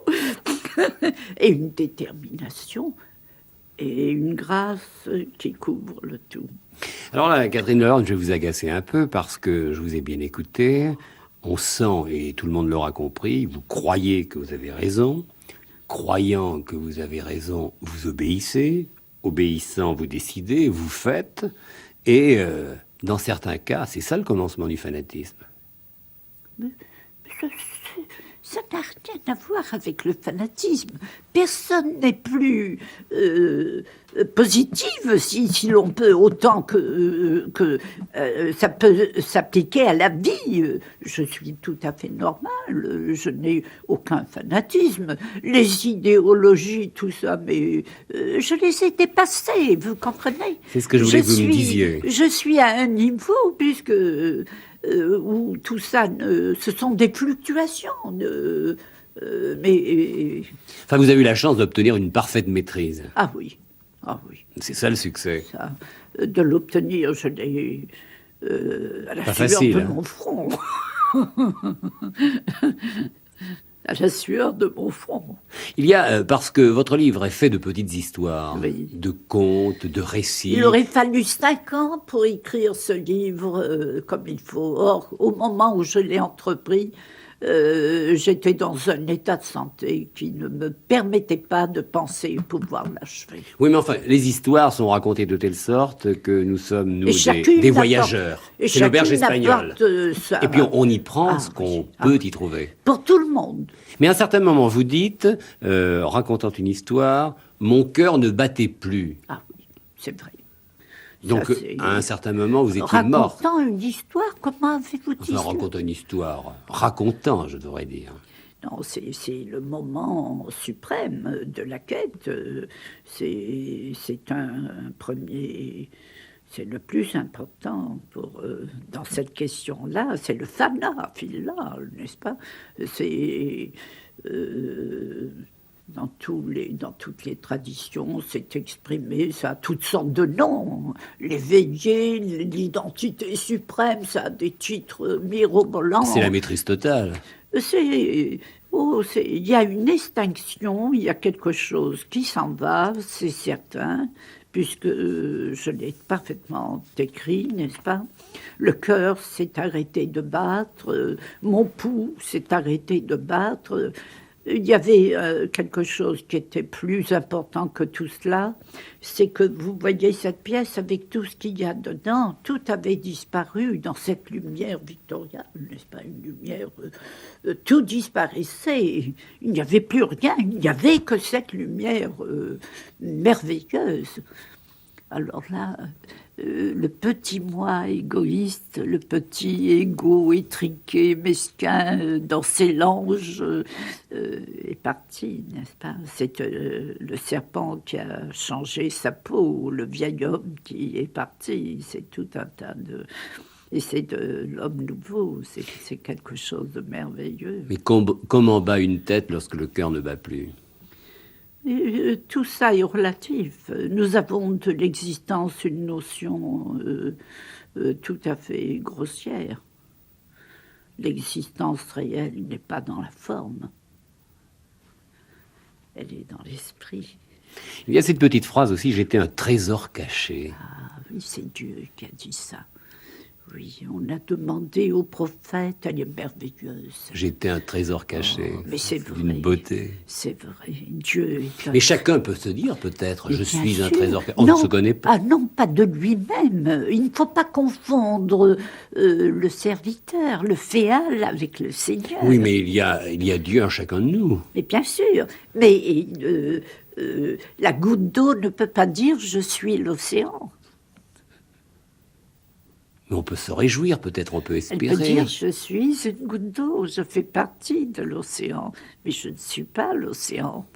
et une détermination. Et une grâce qui couvre le tout. Alors là, Catherine Delorme, je vais vous agacer un peu parce que je vous ai bien écouté. On sent, et tout le monde l'aura compris, vous croyez que vous avez raison. Croyant que vous avez raison, vous obéissez. Obéissant, vous décidez, vous faites. Et dans certains cas, c'est ça le commencement du fanatisme. Ça n'a rien à voir avec le fanatisme. Personne n'est plus positive, si l'on peut, autant que ça peut s'appliquer à la vie. Je suis tout à fait normale, je n'ai aucun fanatisme. Les idéologies, tout ça, mais je les ai dépassées, vous comprenez? C'est ce que je voulais que vous me disiez. Je suis à un niveau, puisque... où tout ça, ce sont des fluctuations. Mais enfin, vous avez eu la chance d'obtenir une parfaite maîtrise. Ah oui, ah oui. C'est ça le succès. Ça, de l'obtenir, je l'ai à la pas sueur facile, de hein. mon front. À la sueur de mon front. Il y a, parce que votre livre est fait de petites histoires, Oui. de contes, de récits. Il aurait fallu 5 ans pour écrire ce livre comme il faut. Or, au moment où je l'ai entrepris, j'étais dans un état de santé qui ne me permettait pas de penser pouvoir l'achever. Oui, mais enfin, les histoires sont racontées de telle sorte que nous sommes, nous, des voyageurs. C'est l'auberge espagnole. Et puis on y prend ce qu'on peut y trouver. Pour tout le monde. Mais à un certain moment, vous dites, racontant une histoire, mon cœur ne battait plus. Ah oui, c'est vrai. Donc, Ça, à un certain moment, vous étiez mort. Racontant une histoire, comment avez-vous dit Enfin, ça? racontant une histoire. Racontant, je devrais dire. Non, c'est le moment suprême de la quête. C'est un premier... C'est le plus important dans cette question-là. C'est le fana, fil-là, n'est-ce pas? C'est... dans toutes les traditions, c'est exprimé, ça a toutes sortes de noms. L'éveillé, l'identité suprême, ça a des titres mirobolants. C'est la maîtrise totale. Il y a une extinction, il y a quelque chose qui s'en va, c'est certain, puisque je l'ai parfaitement écrit, n'est-ce pas? Le cœur s'est arrêté de battre, mon pouls s'est arrêté de battre. Il y avait quelque chose qui était plus important que tout cela, c'est que vous voyez cette pièce avec tout ce qu'il y a dedans, tout avait disparu dans cette lumière victoriale, n'est-ce pas, une lumière, tout disparaissait, il n'y avait plus rien, il n'y avait que cette lumière merveilleuse. Alors là, le petit moi égoïste, le petit égo étriqué, mesquin, dans ses langes, est parti, n'est-ce pas? C'est le serpent qui a changé sa peau, le vieil homme qui est parti, c'est tout un tas de... Et c'est de l'homme nouveau, c'est quelque chose de merveilleux. Mais comment bat une tête lorsque le cœur ne bat plus? Tout ça est relatif. Nous avons de l'existence une notion tout à fait grossière. L'existence réelle n'est pas dans la forme. Elle est dans l'esprit. Il y a cette petite phrase aussi, j'étais un trésor caché. Ah oui, c'est Dieu qui a dit ça. oui, on a demandé au prophète, elle est merveilleuse. J'étais un trésor caché. Mais c'est vrai. D'une beauté. C'est vrai, Dieu est un... Mais chacun peut se dire peut-être, Mais je bien suis un sûr. trésor caché. On Non. ne se connaît pas. Ah non, pas de lui-même. Il ne faut pas confondre le serviteur, le féal avec le Seigneur. Oui, mais il y a Dieu en chacun de nous. Mais bien sûr. Mais la goutte d'eau ne peut pas dire « je suis l'océan ». Mais on peut se réjouir, peut-être on peut Elle espérer. peut dire « je suis une goutte d'eau, je fais partie de l'océan, mais je ne suis pas l'océan ».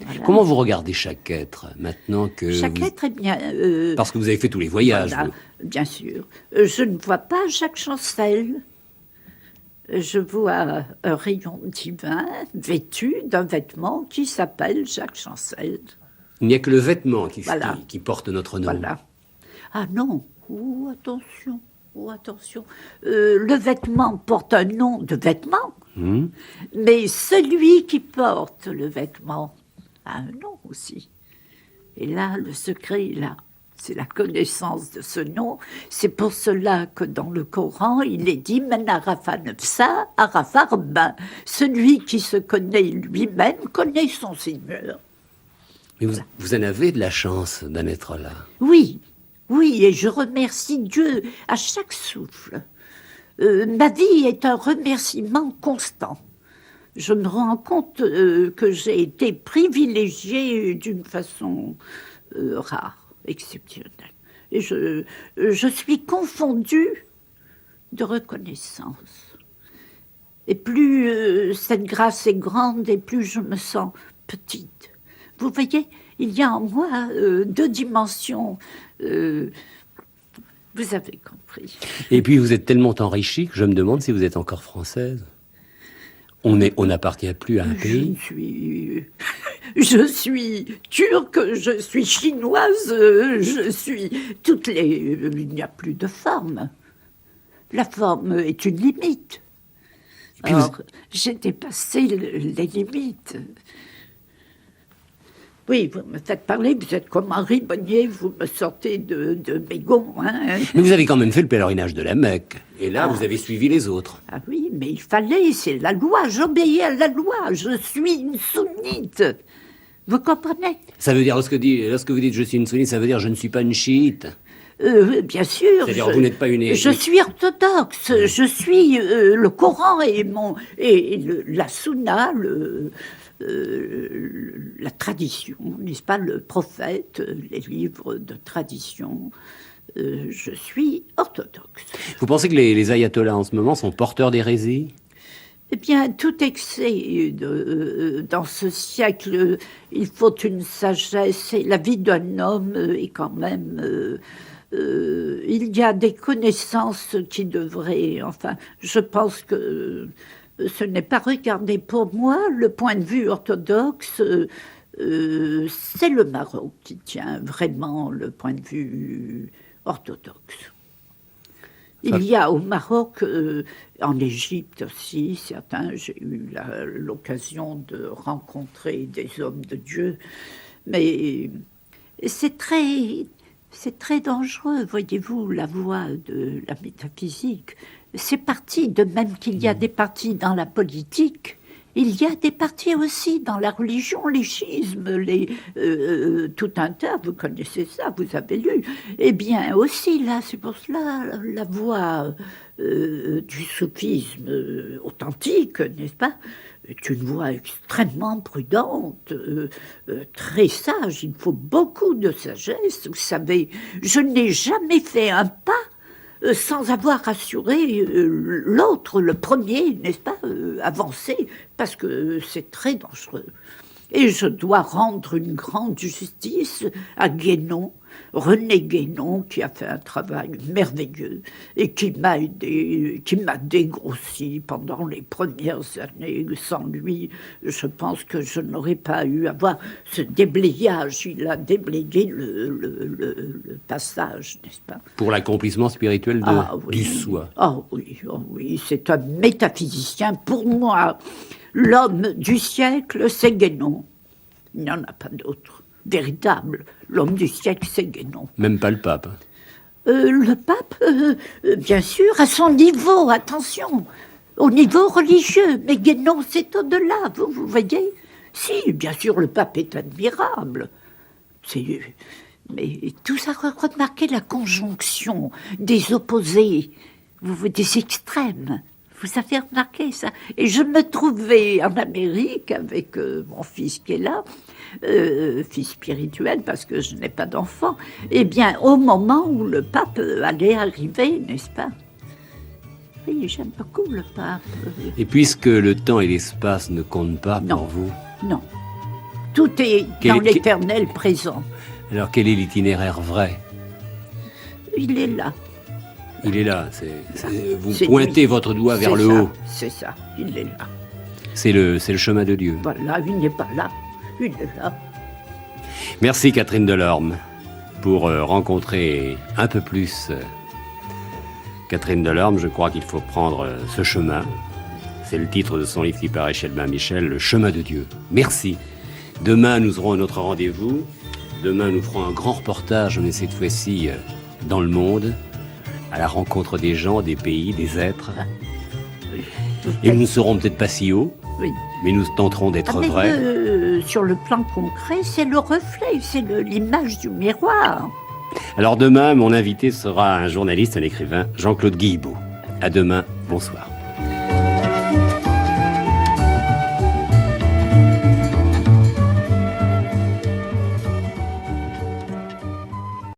Voilà. Comment vous regardez chaque être, maintenant que... Chaque vous- être est bien... Parce que vous avez fait tous les voyages, voilà, vous. bien sûr. Je ne vois pas Jacques Chancel. Je vois un rayon divin vêtu d'un vêtement qui s'appelle Jacques Chancel. Il n'y a que le vêtement Voilà. qui porte notre nom. Voilà. Ah non, oh attention, oh attention. Le vêtement porte un nom de vêtement, mais celui qui porte le vêtement a un nom aussi. Et là, le secret est là. C'est la connaissance de ce nom. C'est pour cela que dans le Coran, il est dit « Men arafa nefsa, arafa rabba ». Celui qui se connaît lui-même connaît son Seigneur. Mais vous en avez de la chance d'en être là. Oui, oui, et je remercie Dieu à chaque souffle. Ma vie est un remerciement constant. Je me rends compte que j'ai été privilégiée d'une façon rare, exceptionnelle. Et je suis confondue de reconnaissance. Et plus cette grâce est grande, et plus je me sens petite. Vous voyez, il y a en moi deux dimensions. Vous avez compris. Et puis vous êtes tellement enrichie que je me demande si vous êtes encore française. On n'appartient plus à un pays. Je suis turque, je suis chinoise, je suis toutes les... Il n'y a plus de forme. La forme est une limite. Alors, j'ai dépassé les limites. Oui, vous me faites parler, vous êtes comme Henri Bonnier, vous me sortez de mes gonds. Hein. Mais vous avez quand même fait le pèlerinage de la Mecque. Et là, vous avez suivi les autres. Ah oui, mais il fallait, c'est la loi, j'obéis à la loi, je suis une sunnite. Vous comprenez? Ça veut dire, lorsque vous dites je suis une sunnite, ça veut dire je ne suis pas une chiite. Bien sûr. C'est-à-dire vous n'êtes pas une... Je suis orthodoxe, je suis le Coran et la sunna, la tradition, n'est-ce pas, le prophète, les livres de tradition. Je suis orthodoxe. Vous pensez que les ayatollahs en ce moment sont porteurs d'hérésie? Eh bien, tout excès dans ce siècle, il faut une sagesse, et la vie d'un homme est quand même... il y a des connaissances qui devraient... Enfin, je pense que ce n'est pas regardé pour moi. Le point de vue orthodoxe, c'est le Maroc qui tient vraiment le point de vue orthodoxe. Il y a au Maroc, en Égypte aussi, certains, j'ai eu l'occasion de rencontrer des hommes de Dieu, mais c'est très dangereux, voyez-vous, la voie de la métaphysique. C'est parti, de même qu'il y a des partis dans la politique, il y a des partis aussi dans la religion, les schismes, tout un tas, vous connaissez ça, vous avez lu. Eh bien, aussi, là, c'est pour cela, la voie du soufisme authentique, n'est-ce pas, est une voie extrêmement prudente, très sage. Il faut beaucoup de sagesse. Vous savez, je n'ai jamais fait un pas sans avoir assuré l'autre, le premier, n'est-ce pas, avancer, parce que c'est très dangereux. Et je dois rendre une grande justice à Guénon, René Guénon, qui a fait un travail merveilleux et qui m'a aidé, qui m'a dégrossi pendant les premières années. Sans lui, je pense que je n'aurais pas eu à voir ce déblayage. Il a déblayé le passage, n'est-ce pas? Pour l'accomplissement spirituel du soi. Oh oui, c'est un métaphysicien. Pour moi, l'homme du siècle, c'est Guénon. Il n'y en a pas d'autre. Véritable. L'homme du siècle, c'est Guénon. Même pas le pape. Le pape, bien sûr, à son niveau, attention, au niveau religieux, mais non, c'est au-delà, vous voyez. Si, bien sûr, le pape est admirable. Mais tout ça, remarquez la conjonction des opposés, des extrêmes. Vous avez remarqué ça? Et je me trouvais en Amérique avec mon fils qui est là, fils spirituel parce que je n'ai pas d'enfant, eh bien au moment où le pape allait arriver, n'est-ce pas? Oui, j'aime beaucoup le pape. Et puisque le temps et l'espace ne comptent pas pour vous... Non, tout est dans l'éternel présent. Alors quel est l'itinéraire vrai? Il est là. Il est là, vous pointez votre doigt vers le haut. C'est ça, il est là. C'est le chemin de Dieu. Voilà, il n'est pas là, il est là. Merci Catherine Delorme pour rencontrer un peu plus Catherine Delorme. Je crois qu'il faut prendre ce chemin. C'est le titre de son livre qui paraît chez Albin Michel, Le chemin de Dieu. Merci. Demain, nous aurons un autre rendez-vous. Demain, nous ferons un grand reportage, mais cette fois-ci dans le monde, à la rencontre des gens, des pays, des êtres. Et nous ne serons peut-être pas si hauts, oui, mais nous tenterons d'être vrais. Sur le plan concret, c'est le reflet, c'est l'image du miroir. Alors demain, mon invité sera un journaliste, un écrivain, Jean-Claude Guillebaud. À demain, bonsoir.